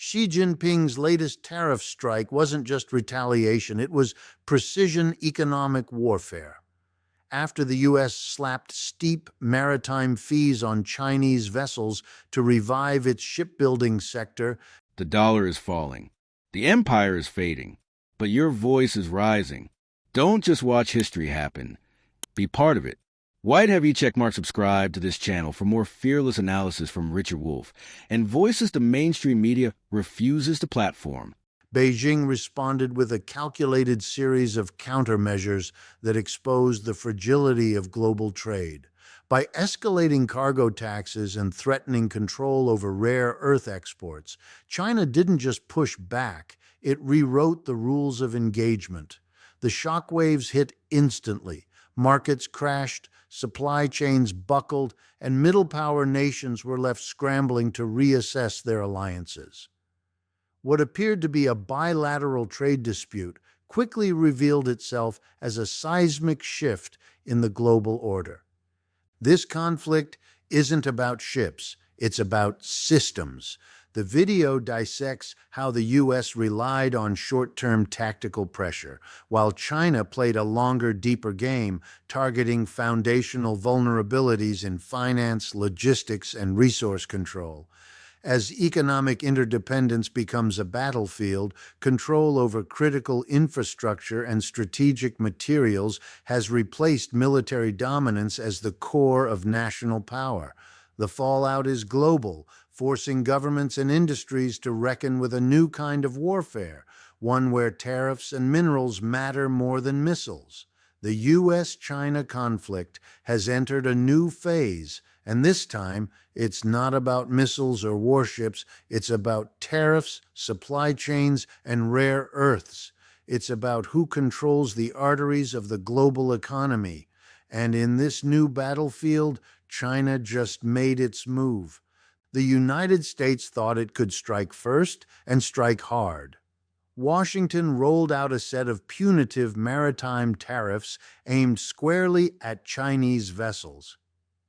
Xi Jinping's latest tariff strike wasn't just retaliation, it was precision economic warfare. After the U.S. slapped steep maritime fees on Chinese vessels to revive its shipbuilding sector, The dollar is falling. The empire is fading. But your voice is rising. Don't just watch history happen. Be part of it. Why'd have you checkmark subscribe to this channel for more fearless analysis from Richard Wolff and voices the mainstream media refuses to platform? Beijing responded with a calculated series of countermeasures that exposed the fragility of global trade. By escalating cargo taxes and threatening control over rare earth exports, China didn't just push back, it rewrote the rules of engagement. The shockwaves hit instantly. Markets crashed, supply chains buckled, and middle-power nations were left scrambling to reassess their alliances. What appeared to be a bilateral trade dispute quickly revealed itself as a seismic shift in the global order. This conflict isn't about ships, it's about systems. The video dissects how the U.S. relied on short-term tactical pressure, while China played a longer, deeper game, targeting foundational vulnerabilities in finance, logistics, and resource control. As economic interdependence becomes a battlefield, control over critical infrastructure and strategic materials has replaced military dominance as the core of national power. The fallout is global, forcing governments and industries to reckon with a new kind of warfare, one where tariffs and minerals matter more than missiles. The U.S.-China conflict has entered a new phase, and this time, it's not about missiles or warships, it's about tariffs, supply chains, and rare earths. It's about who controls the arteries of the global economy. And in this new battlefield, China just made its move. The United States thought it could strike first and strike hard. Washington rolled out a set of punitive maritime tariffs aimed squarely at Chinese vessels.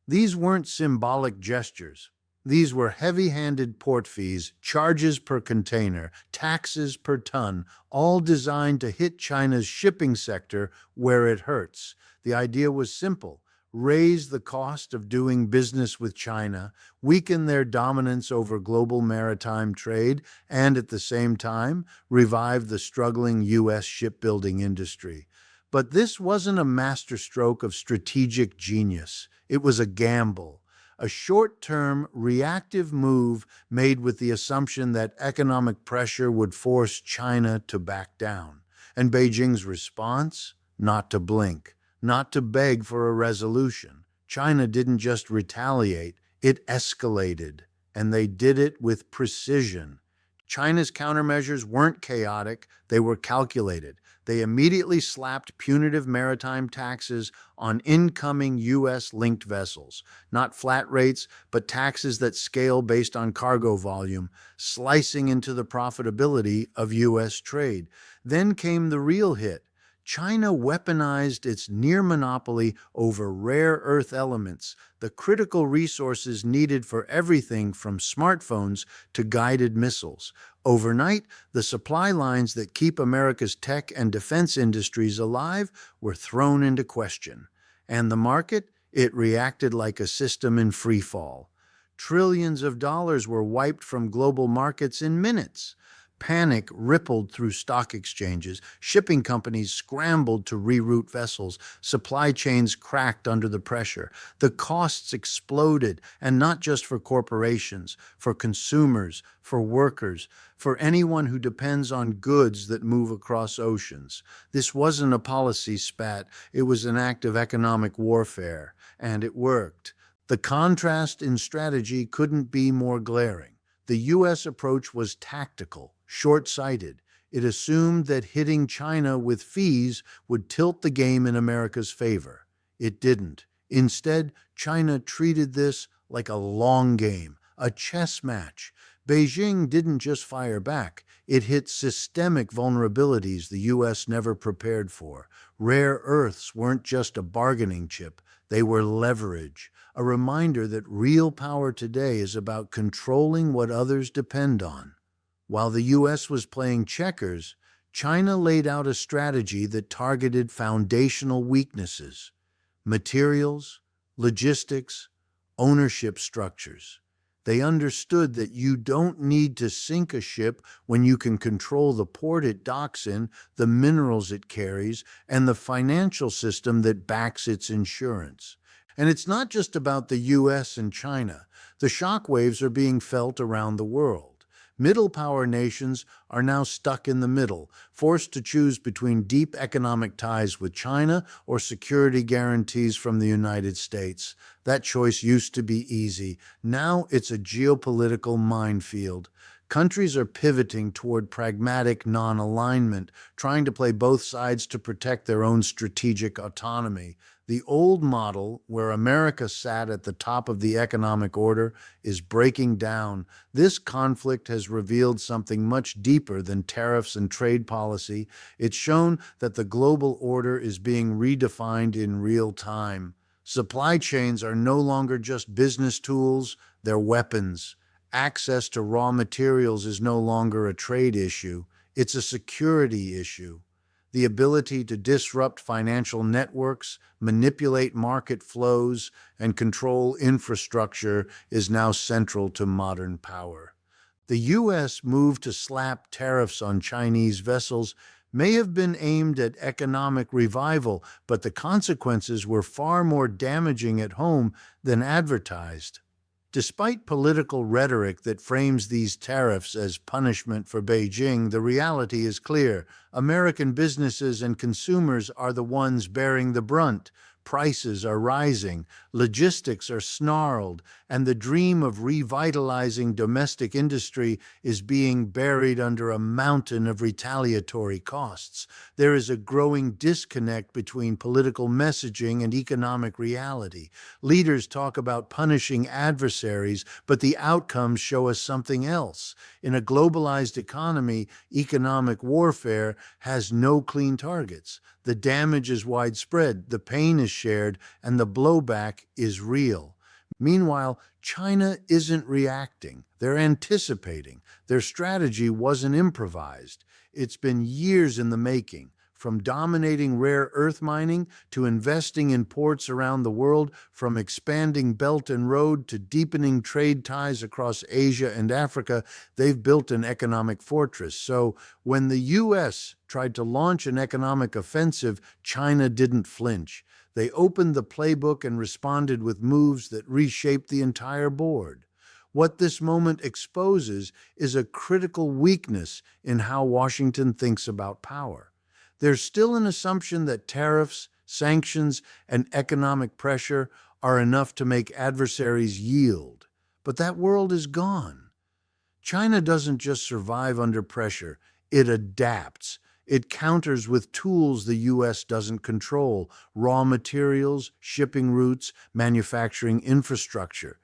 These weren't symbolic gestures. These were heavy-handed port fees, charges per container, taxes per ton, all designed to hit China's shipping sector where it hurts. The idea was simple: raise the cost of doing business with China, weaken their dominance over global maritime trade, and at the same time, revive the struggling U.S. shipbuilding industry. But this wasn't a masterstroke of strategic genius. It was a gamble, a short-term, reactive move made with the assumption that economic pressure would force China to back down. And Beijing's response? Not to blink, not to beg for a resolution. China didn't just retaliate, it escalated, and they did it with precision. China's countermeasures weren't chaotic, they were calculated. They immediately slapped punitive maritime taxes on incoming U.S.-linked vessels, not flat rates, but taxes that scale based on cargo volume, slicing into the profitability of U.S. trade. Then came the real hit. China weaponized its near monopoly over rare earth elements, the critical resources needed for everything from smartphones to guided missiles. Overnight, the supply lines that keep America's tech and defense industries alive were thrown into question. And the market? It reacted like a system in free fall. Trillions of dollars were wiped from global markets in minutes. Panic rippled through stock exchanges. Shipping companies scrambled to reroute vessels. Supply chains cracked under the pressure. The costs exploded, and not just for corporations, for consumers, for workers, for anyone who depends on goods that move across oceans. This wasn't a policy spat, it was an act of economic warfare, and it worked. The contrast in strategy couldn't be more glaring. The U.S. approach was tactical, short-sighted. It assumed that hitting China with fees would tilt the game in America's favor. It didn't. Instead, China treated this like a long game, a chess match. Beijing didn't just fire back. It hit systemic vulnerabilities the U.S. never prepared for. Rare earths weren't just a bargaining chip. They were leverage, a reminder that real power today is about controlling what others depend on. While the U.S. was playing checkers, China laid out a strategy that targeted foundational weaknesses: materials, logistics, ownership structures. They understood that you don't need to sink a ship when you can control the port it docks in, the minerals it carries, and the financial system that backs its insurance. And it's not just about the US and China. The shockwaves are being felt around the world. Middle power nations are now stuck in the middle, forced to choose between deep economic ties with China or security guarantees from the United States. That choice used to be easy. Now it's a geopolitical minefield. Countries are pivoting toward pragmatic non-alignment, trying to play both sides to protect their own strategic autonomy. The old model, where America sat at the top of the economic order, is breaking down. This conflict has revealed something much deeper than tariffs and trade policy. It's shown that the global order is being redefined in real time. Supply chains are no longer just business tools, they're weapons. Access to raw materials is no longer a trade issue, it's a security issue. The ability to disrupt financial networks, manipulate market flows, and control infrastructure is now central to modern power. The U.S. move to slap tariffs on Chinese vessels may have been aimed at economic revival, but the consequences were far more damaging at home than advertised. Despite political rhetoric that frames these tariffs as punishment for Beijing, the reality is clear. American businesses and consumers are the ones bearing the brunt. Prices are rising, logistics are snarled, and the dream of revitalizing domestic industry is being buried under a mountain of retaliatory costs. There is a growing disconnect between political messaging and economic reality. Leaders talk about punishing adversaries, but the outcomes show us something else. In a globalized economy, economic warfare has no clean targets. The damage is widespread, the pain is shared, and the blowback is real. Meanwhile, China isn't reacting. They're anticipating. Their strategy wasn't improvised. It's been years in the making. From dominating rare earth mining to investing in ports around the world, from expanding Belt and Road to deepening trade ties across Asia and Africa, they've built an economic fortress. So when the U.S. tried to launch an economic offensive, China didn't flinch. They opened the playbook and responded with moves that reshaped the entire board. What this moment exposes is a critical weakness in how Washington thinks about power. There's still an assumption that tariffs, sanctions, and economic pressure are enough to make adversaries yield. But that world is gone. China doesn't just survive under pressure, it adapts. It counters with tools the U.S. doesn't control: raw materials, shipping routes, manufacturing infrastructure.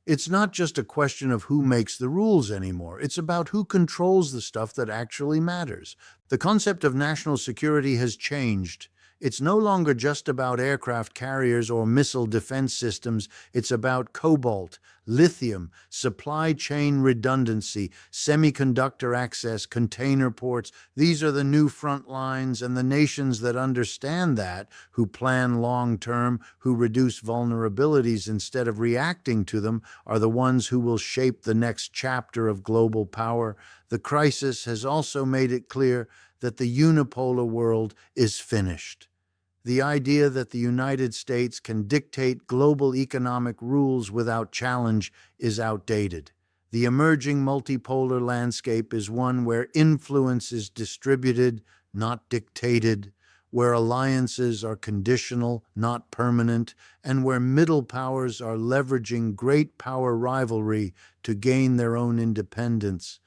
It's not just a question of who makes the rules anymore. It's about who controls the stuff that actually matters. The concept of national security has changed. It's no longer just about aircraft carriers or missile defense systems. It's about cobalt, lithium, supply chain redundancy, semiconductor access, container ports. These are the new front lines, and the nations that understand that, who plan long-term, who reduce vulnerabilities instead of reacting to them, are the ones who will shape the next chapter of global power. The crisis has also made it clear that the unipolar world is finished. The idea that the United States can dictate global economic rules without challenge is outdated. The emerging multipolar landscape is one where influence is distributed, not dictated, where alliances are conditional, not permanent, and where middle powers are leveraging great power rivalry to gain their own independence.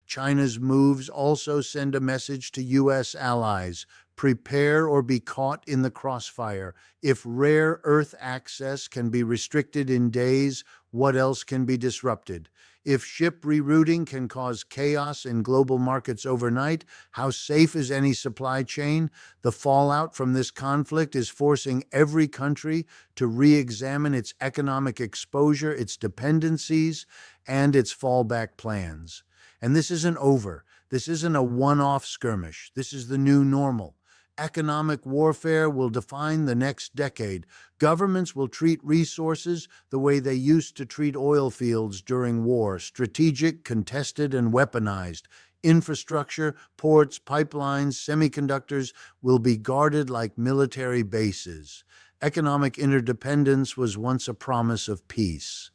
China's moves also send a message to U.S. allies: prepare or be caught in the crossfire. If rare earth access can be restricted in days, what else can be disrupted? If ship rerouting can cause chaos in global markets overnight, how safe is any supply chain? The fallout from this conflict is forcing every country to re-examine its economic exposure, its dependencies, and its fallback plans. And this isn't over. This isn't a one-off skirmish. This is the new normal. Economic warfare will define the next decade. Governments will treat resources the way they used to treat oil fields during war: strategic, contested, and weaponized. Infrastructure, ports, pipelines, semiconductors will be guarded like military bases. Economic interdependence was once a promise of peace.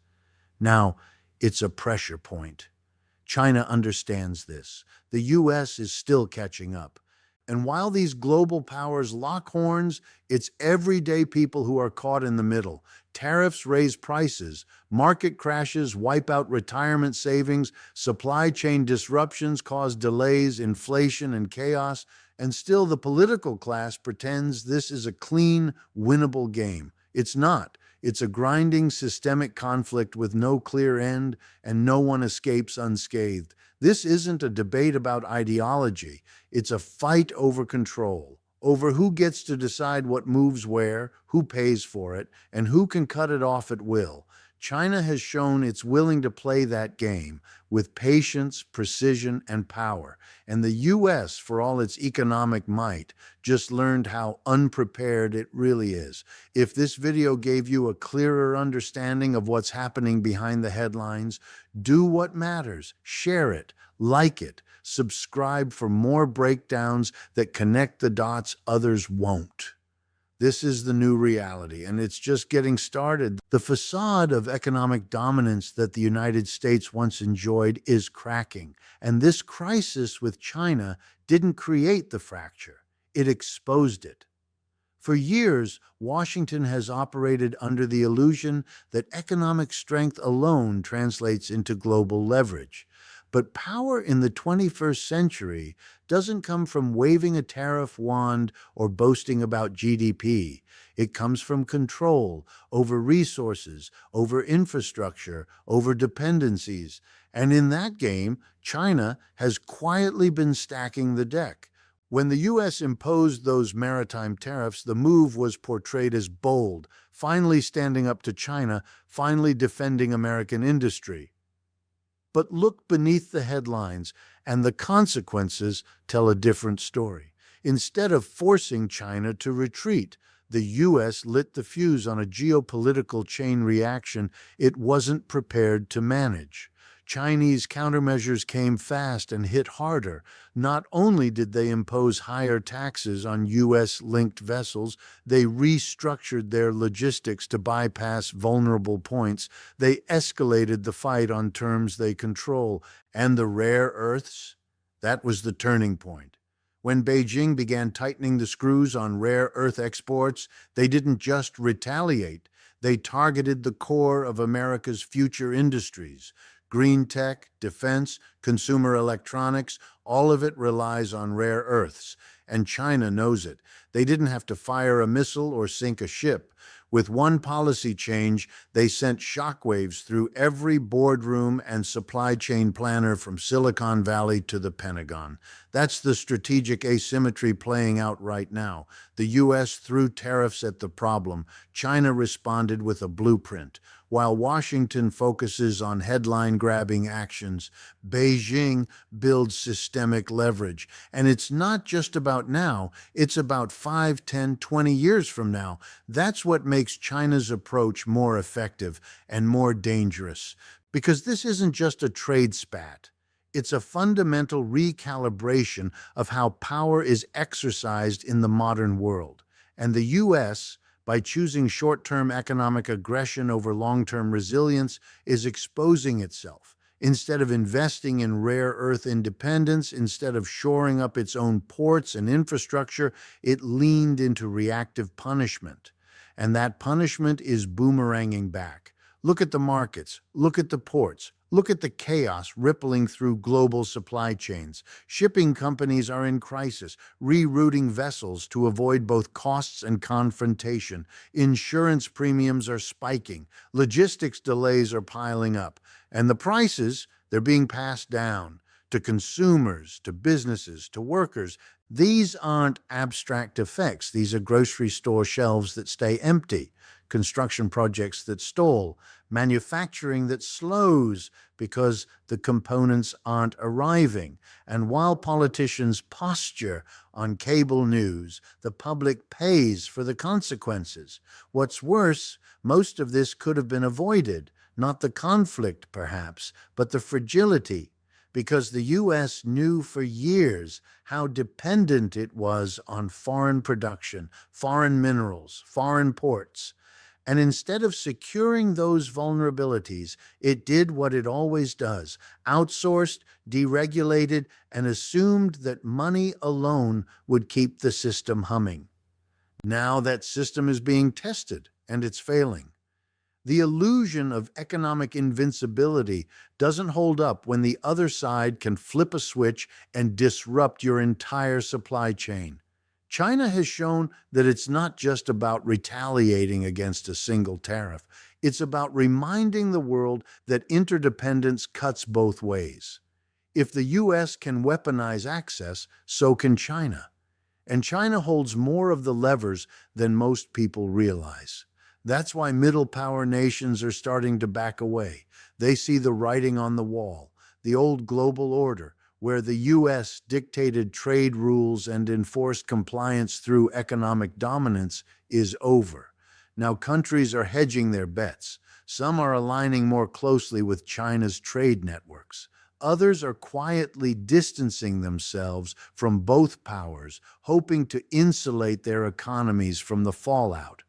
Now, it's a pressure point. China understands this. The U.S. is still catching up. And while these global powers lock horns, it's everyday people who are caught in the middle. Tariffs raise prices, market crashes wipe out retirement savings, supply chain disruptions cause delays, inflation, and chaos, and still the political class pretends this is a clean, winnable game. It's not. It's a grinding, systemic conflict with no clear end, and no one escapes unscathed. This isn't a debate about ideology. It's a fight over control, over who gets to decide what moves where, who pays for it, and who can cut it off at will. China has shown it's willing to play that game with patience, precision, and power. And the U.S., for all its economic might, just learned how unprepared it really is. If this video gave you a clearer understanding of what's happening behind the headlines, do what matters, share it, like it, subscribe for more breakdowns that connect the dots others won't. This is the new reality, and it's just getting started. The facade of economic dominance that the United States once enjoyed is cracking, and this crisis with China didn't create the fracture. It exposed it. For years, Washington has operated under the illusion that economic strength alone translates into global leverage. But power in the 21st century doesn't come from waving a tariff wand or boasting about GDP. It comes from control over resources, over infrastructure, over dependencies. And in that game, China has quietly been stacking the deck. When the U.S. imposed those maritime tariffs, the move was portrayed as bold, finally standing up to China, finally defending American industry. But look beneath the headlines, and the consequences tell a different story. Instead of forcing China to retreat, the U.S. lit the fuse on a geopolitical chain reaction it wasn't prepared to manage. Chinese countermeasures came fast and hit harder. Not only did they impose higher taxes on U.S.-linked vessels, they restructured their logistics to bypass vulnerable points. They escalated the fight on terms they control. And the rare earths? That was the turning point. When Beijing began tightening the screws on rare earth exports, they didn't just retaliate. They targeted the core of America's future industries. Green tech, defense, consumer electronics, all of it relies on rare earths, and China knows it. They didn't have to fire a missile or sink a ship. With one policy change, they sent shockwaves through every boardroom and supply chain planner from Silicon Valley to the Pentagon. That's the strategic asymmetry playing out right now. The U.S. threw tariffs at the problem. China responded with a blueprint. While Washington focuses on headline-grabbing actions, Beijing builds systemic leverage. And it's not just about now, it's about 5, 10, 20 years from now. That's what makes China's approach more effective and more dangerous. Because this isn't just a trade spat. It's a fundamental recalibration of how power is exercised in the modern world. And the U.S., by choosing short-term economic aggression over long-term resilience, is exposing itself. Instead of investing in rare earth independence, instead of shoring up its own ports and infrastructure, it leaned into reactive punishment. And that punishment is boomeranging back. Look at the markets, look at the ports, look at the chaos rippling through global supply chains. Shipping companies are in crisis, rerouting vessels to avoid both costs and confrontation. Insurance premiums are spiking, logistics delays are piling up, and the prices, they're being passed down to consumers, to businesses, to workers. These aren't abstract effects. These are grocery store shelves that stay empty, construction projects that stall, manufacturing that slows because the components aren't arriving. And while politicians posture on cable news, the public pays for the consequences. What's worse, most of this could have been avoided, not the conflict, perhaps, but the fragility, because the U.S. knew for years how dependent it was on foreign production, foreign minerals, foreign ports. And instead of securing those vulnerabilities, it did what it always does: outsourced, deregulated, and assumed that money alone would keep the system humming. Now that system is being tested, and it's failing. The illusion of economic invincibility doesn't hold up when the other side can flip a switch and disrupt your entire supply chain. China has shown that it's not just about retaliating against a single tariff. It's about reminding the world that interdependence cuts both ways. If the U.S. can weaponize access, so can China. And China holds more of the levers than most people realize. That's why middle power nations are starting to back away. They see the writing on the wall, the old global order, where the U.S. dictated trade rules and enforced compliance through economic dominance, is over. Now countries are hedging their bets. Some are aligning more closely with China's trade networks. Others are quietly distancing themselves from both powers, hoping to insulate their economies from the fallout.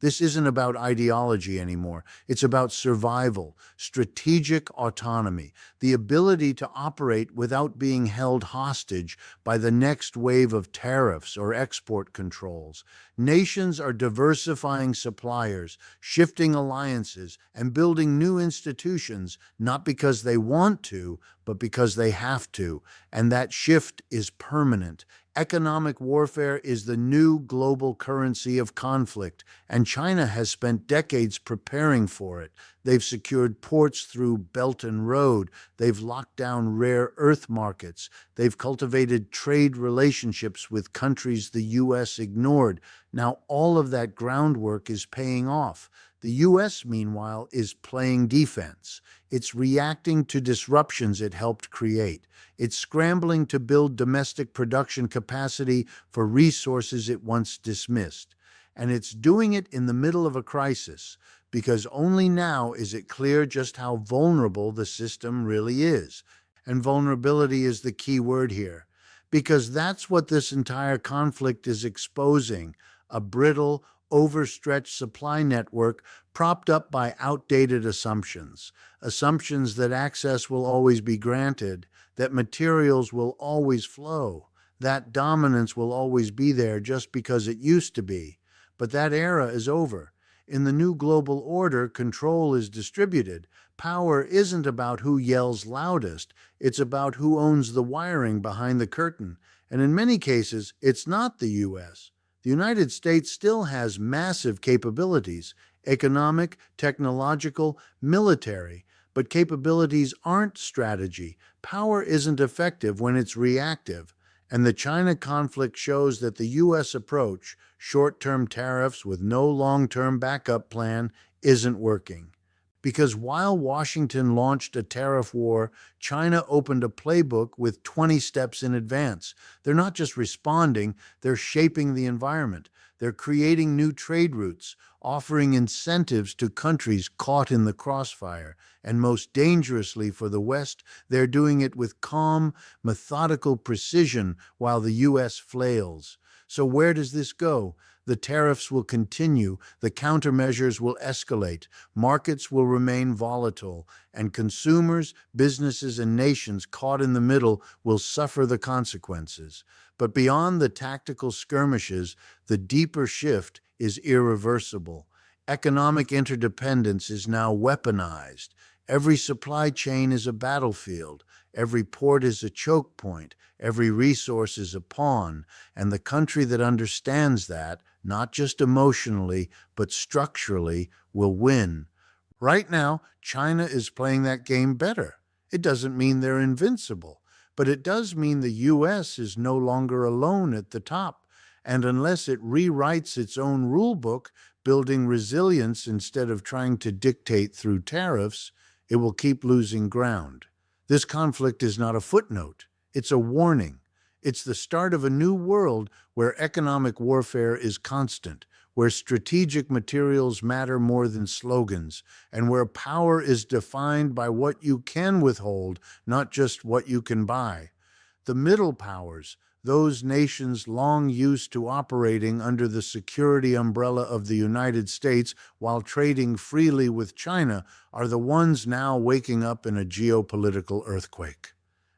This isn't about ideology anymore. It's about survival, strategic autonomy, the ability to operate without being held hostage by the next wave of tariffs or export controls. Nations are diversifying suppliers, shifting alliances, and building new institutions, not because they want to, but because they have to. And that shift is permanent. Economic warfare is the new global currency of conflict, and China has spent decades preparing for it. They've secured ports through Belt and Road. They've locked down rare earth markets. They've cultivated trade relationships with countries the U.S. ignored. Now, all of that groundwork is paying off. The U.S., meanwhile, is playing defense. It's reacting to disruptions it helped create. It's scrambling to build domestic production capacity for resources it once dismissed. And it's doing it in the middle of a crisis, because only now is it clear just how vulnerable the system really is. And vulnerability is the key word here, because that's what this entire conflict is exposing: a brittle, overstretched supply network propped up by outdated assumptions. Assumptions that access will always be granted, that materials will always flow, that dominance will always be there just because it used to be. But that era is over. In the new global order, control is distributed. Power isn't about who yells loudest, it's about who owns the wiring behind the curtain. And in many cases, it's not the U.S. The United States still has massive capabilities: economic, technological, military. But capabilities aren't strategy. Power isn't effective when it's reactive. And the China conflict shows that the U.S. approach, short-term tariffs with no long-term backup plan, isn't working. Because while Washington launched a tariff war, China opened a playbook with 20 steps in advance. They're not just responding, they're shaping the environment. They're creating new trade routes, offering incentives to countries caught in the crossfire. And most dangerously for the West, they're doing it with calm, methodical precision while the U.S. flails. So where does this go? The tariffs will continue, the countermeasures will escalate, markets will remain volatile, and consumers, businesses, and nations caught in the middle will suffer the consequences. But beyond the tactical skirmishes, the deeper shift is irreversible. Economic interdependence is now weaponized. Every supply chain is a battlefield. Every port is a choke point. Every resource is a pawn. And the country that understands that, not just emotionally, but structurally, will win. Right now, China is playing that game better. It doesn't mean they're invincible, but it does mean the U.S. is no longer alone at the top. And unless it rewrites its own rule book, building resilience instead of trying to dictate through tariffs, it will keep losing ground. This conflict is not a footnote, it's a warning. It's the start of a new world where economic warfare is constant, where strategic materials matter more than slogans, and where power is defined by what you can withhold, not just what you can buy. The middle powers, those nations long used to operating under the security umbrella of the United States while trading freely with China, are the ones now waking up in a geopolitical earthquake.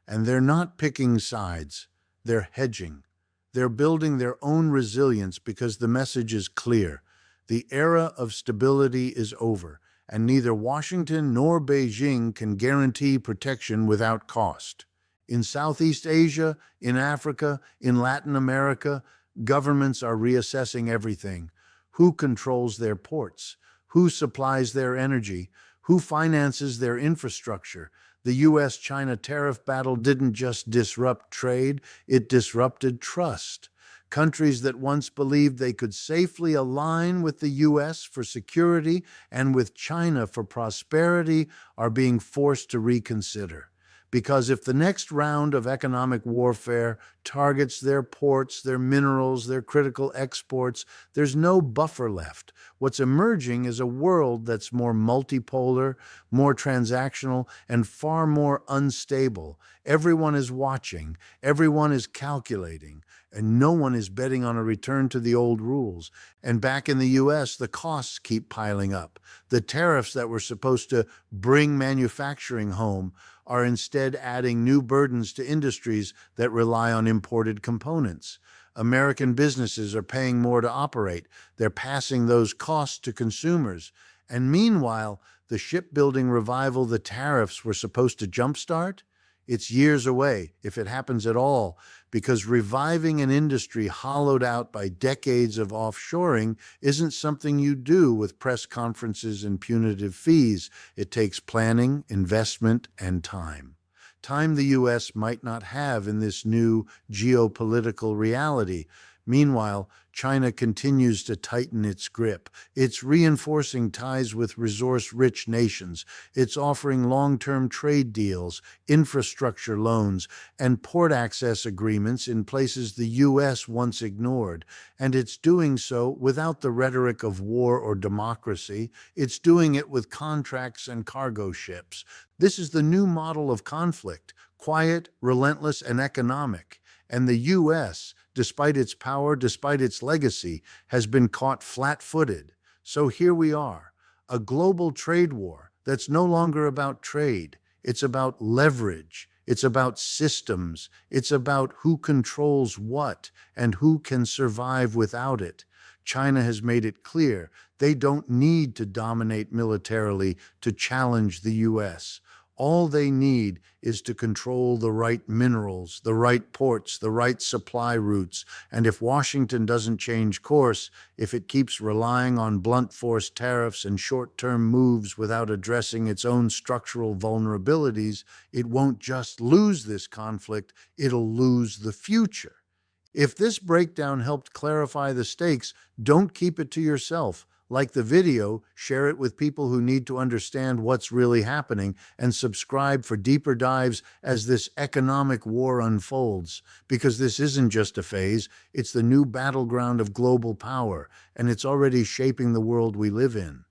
And they're not picking sides, they're hedging. They're building their own resilience because the message is clear. The era of stability is over, and neither Washington nor Beijing can guarantee protection without cost. In Southeast Asia, in Africa, in Latin America, governments are reassessing everything. Who controls their ports? Who supplies their energy? Who finances their infrastructure? The U.S.-China tariff battle didn't just disrupt trade, it disrupted trust. Countries that once believed they could safely align with the U.S. for security and with China for prosperity are being forced to reconsider. Because if the next round of economic warfare targets their ports, their minerals, their critical exports, there's no buffer left. What's emerging is a world that's more multipolar, more transactional, and far more unstable. Everyone is watching, everyone is calculating, and no one is betting on a return to the old rules. And back in the U.S., the costs keep piling up. The tariffs that were supposed to bring manufacturing home are instead adding new burdens to industries that rely on imported components. American businesses are paying more to operate. They're passing those costs to consumers. And meanwhile, the shipbuilding revival the tariffs were supposed to jumpstart, it's years away, if it happens at all, because reviving an industry hollowed out by decades of offshoring isn't something you do with press conferences and punitive fees. It takes planning, investment, and time. Time the U.S. might not have in this new geopolitical reality. Meanwhile, China continues to tighten its grip. It's reinforcing ties with resource-rich nations. It's offering long-term trade deals, infrastructure loans, and port access agreements in places the U.S. once ignored. And it's doing so without the rhetoric of war or democracy. It's doing it with contracts and cargo ships. This is the new model of conflict, quiet, relentless, and economic. And the U.S., despite its power, despite its legacy, has been caught flat-footed. So here we are, a global trade war that's no longer about trade. It's about leverage. It's about systems. It's about who controls what and who can survive without it. China has made it clear they don't need to dominate militarily to challenge the U.S. All they need is to control the right minerals, the right ports, the right supply routes. And if Washington doesn't change course, if it keeps relying on blunt force tariffs and short-term moves without addressing its own structural vulnerabilities, it won't just lose this conflict, it'll lose the future. If this breakdown helped clarify the stakes, don't keep it to yourself. Like the video, share it with people who need to understand what's really happening, and subscribe for deeper dives as this economic war unfolds. Because this isn't just a phase, it's the new battleground of global power, and it's already shaping the world we live in.